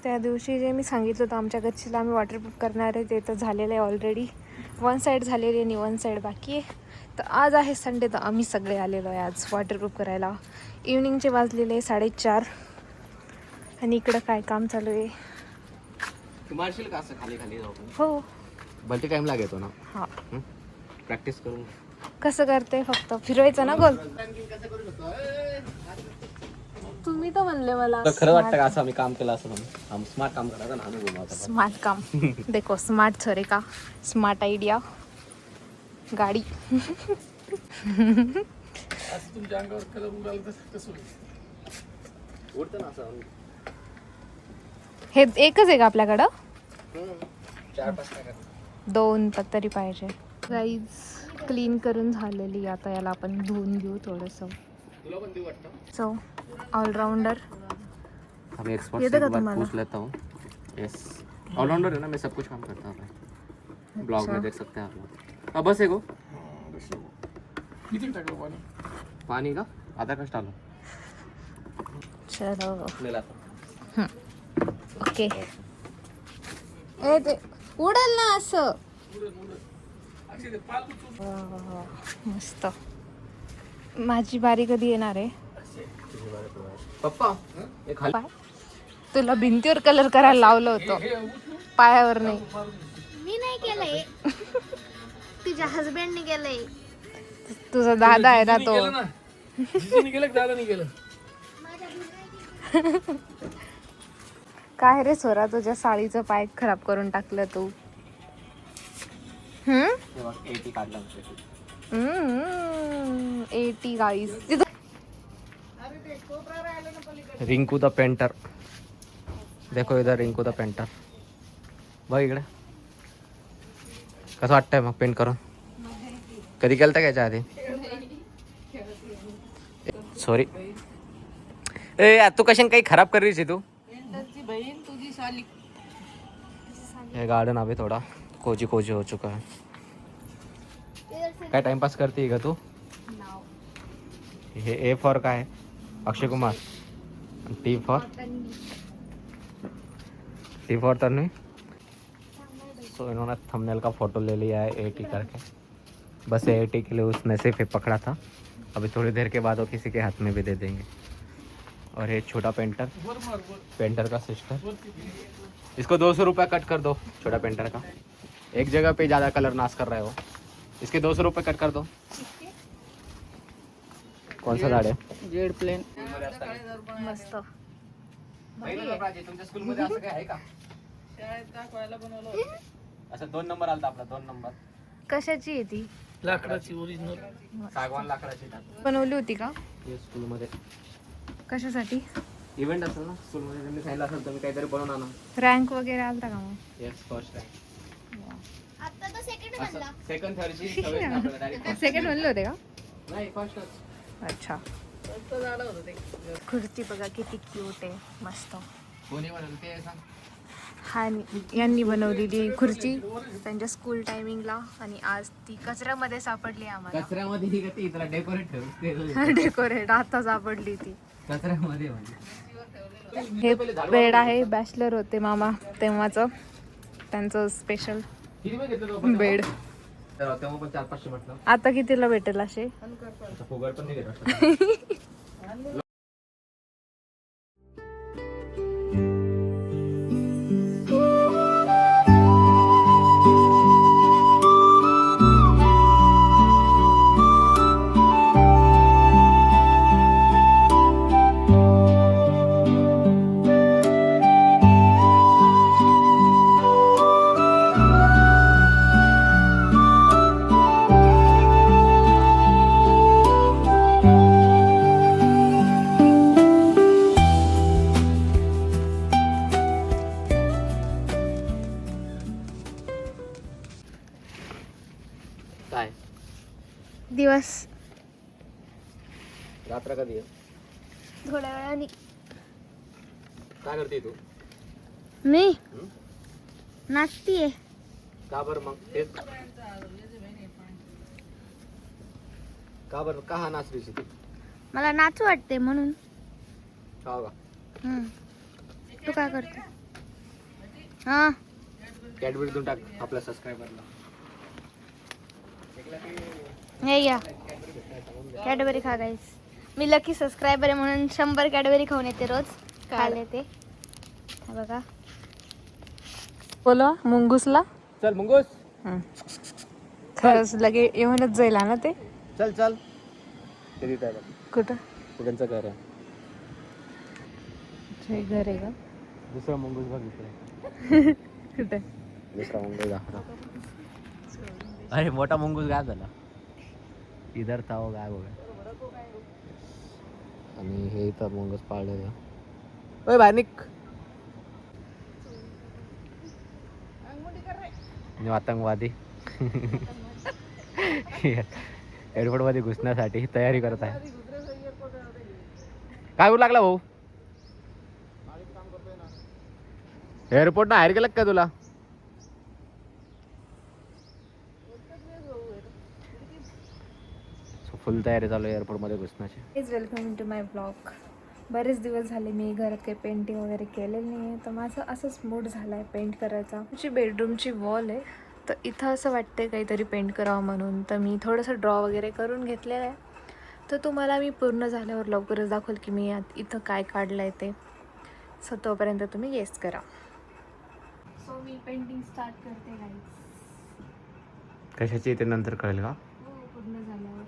त्या दिवशी जे मी सांगितलं होतं आमच्या गच्चीला आम्ही वॉटरप्रूफ करणार आहे ते तर झालेलं आहे ऑलरेडी. वन साईड झालेली आहे आणि वन साईड बाकी आहे. तर आज आहे संडे तर आम्ही सगळे आलेलो आहे आज वॉटरप्रूफ करायला. इव्हनिंगचे वाजलेले 4:30 आणि इकडं काय काम चालू आहे. मारशील का असं खाली खाली जाऊ? हो भलते टाइम लागेल ना. हां प्रॅक्टिस करून कसं करते फक्त फिरवायचं ना गोल. तुम्ही तर म्हणले मला खरं वाटतं का असं आम्ही काम केलं असं आम्ही स्मार्ट काम करायचं ना. आम्ही बोलतो स्मार्ट काम देखो स्मार्ट सर का स्मार्ट आयडिया गाडी. तुमच्या अंगावर कलर उडाला कसं उडतं ना असं. हे एकच आहे का आपल्याकडं? 4-5 काय 2 तरी पाहिजे. गाईज क्लीन करून झालेली. आता याला आपण धुवून घेऊ थोडंसं. तुला पण देऊ वाटतं. सो ऑलराउंडर हम एक्सपर्ट येतं से का एक बात तुम्हाला? पूछ लेता हूँ. यस ऑलराउंडर है ना, मैं सब कुछ काम करता हूँ. ब्लॉग में देख सकते हैं आप लोग. बस है गो किती टाकलं पाणी? पानी का आधा कष्ट डालो. चलो ले लाता. ओके. ए ते उडेल ना असं. मस्त. माझी बारी कधी येणार आहे? पप्पा ये खाली. पाय तुला भिंतीवर कलर करायला लावलं होतं पायावर नाही. मी नाही केलंय. तुझ्या हसबँडने केलंय. तुझा दादा आहे ना तो. जिजूने केलं का दादाने केलं? काय रे सोरा तुझ्या साडीचं पाय खराब करून टाकलं तू. 80 काढला. 80 गाईस. Rinku the painter. देखो इधर रिंकू द पेंटर. बघ इकडे कसं वाटतंय मग पेंट करून? कधी केलं का याच्या आधी? सॉरी ए तू कशाने काही खराब कर रही थी तू? ये गार्डन अभी थोड़ा कोजी कोजी हो चुका है. काय टाइमपास करते है का तू? हे ए फॉर काय है? Akshay Kumar. T for Tanvi. So इन्होंने थंबनेल का फोटो ले लिया है 80 करके. बस 80 के लिए उसने सिर्फ पकड़ा था. अभी थोड़ी देर के बाद वो किसी के हाथ में भी दे देंगे. और ये छोटा पेंटर का सिस्टर. इसको 200 रुपये कट कर दो. छोटा पेंटर का एक जगह पे ज़्यादा कलर नाश कर रहे हो. इसके 200 रुपये कट कर दो. कौन सा झाड आहे? Jade plant. मस्त. तुमच्या स्कूल मध्ये असं काय आहे का? असं 2 नंबर आलता आपला 2 नंबर. कशाची आहे ती? लाकडाची ओरिजिनल. सागवान लाकडाची बनवली होती का? स्कूल मध्ये कशासाठी? इव्हेंट असेल ना स्कूल मध्ये. त्यांनी सांगितलं असेल तुम्ही काहीतरी बनवून आणा. रँक वगैरे आलता का मग? Yes first rank. आता तर सेकंड बनला. सेकंड थर्डची सवय नाही आपल्याला डायरेक्ट. सेकंड म्हणले होते का? नाही फर्स्टच. अच्छा. कुर्ती बघा किती क्यूट आहे. मस्त. कोणी बनवलं ते सांग. हा यांनी बनवलेली खुर्ची त्यांच्या स्कूल टायमिंगला आणि आज ती कचऱ्यामध्ये सापडली आम्हाला. कचऱ्यामध्ये ही गती त्याला डेकोरेट ठेव. डेकोरेट आता सापडली ती. कचऱ्यामध्ये म्हणजे हे बेड आहे. बॅचलर होते मामा तेव्हाचं त्यांचं स्पेशल किती वेळ घेतलं आपण बेड. तेव्हा पण 400-500 म्हटलं. आता कितीला भेटेल असे? आता फुगड पण नाही घेत. काय दिवस रात्र कधी आहे? थोड्या वेळाने. काय करते तू? मी नाचतीये. का बरं मग तेच का बरं का हा नाच रही थी? मला नाचू वाटते म्हणून. का? तू काय करते? हा कॅडबरी देऊन टाक आपल्या सबस्क्रायबरला. हे या कॅडबरी खा गाईस. मी लकी सबस्क्रायबर आहे म्हणून 100 कॅडबरी खाऊन येते रोज. खायला येते हे बघा. बोलवा मुंगूसला. चल मुंगूस. खरंच लगे येऊनच जाईल ना ते. चल चल. ते तिथं आहे बघ. कुठं? त्यांचं घर आहे. हे घर आहे का? दुसरा मुंगूस बघ इकडे. कुठं? दुसरा मुंगूस दाखव. अरे मोठा मुंगूस गायब झाला. इधर था वो गायब हो गया. आणि हे इथं मुंगूस पाळलेलं. ओय बाहेर निघ. आतंकवादी एअरपोर्ट मध्ये घुसण्यासाठी तयारी करत आहे. काय करू लागला भाऊ? एअरपोर्ट ना बाहेर गेलं का तुला? फुल तयारी चालू आहे एअरपोर्ट मध्ये घुसण्याची. Please welcome to my blog. बरेच दिवस झाले मी घरात काही पेंटिंग वगैरे केलेलं नाही आहे, तर माझं असंच मूड झाला आहे पेंट करायचा. माझी बेडरूमची वॉल आहे, तर इथं असं वाटते काहीतरी पेंट करावं म्हणून, तर मी थोडंसं ड्रॉ वगैरे करून घेतलेलं आहे. तर तुम्हाला मी पूर्ण झाल्यावर लवकरच दाखवल की मी इथं काय काढलं आहे ते. सो तोपर्यंत तुम्ही गेस करा. सो मी पेंटिंग स्टार्ट करते गाईज. कशाची ते नंतर कळेल का? पूर्ण झाल्यावर.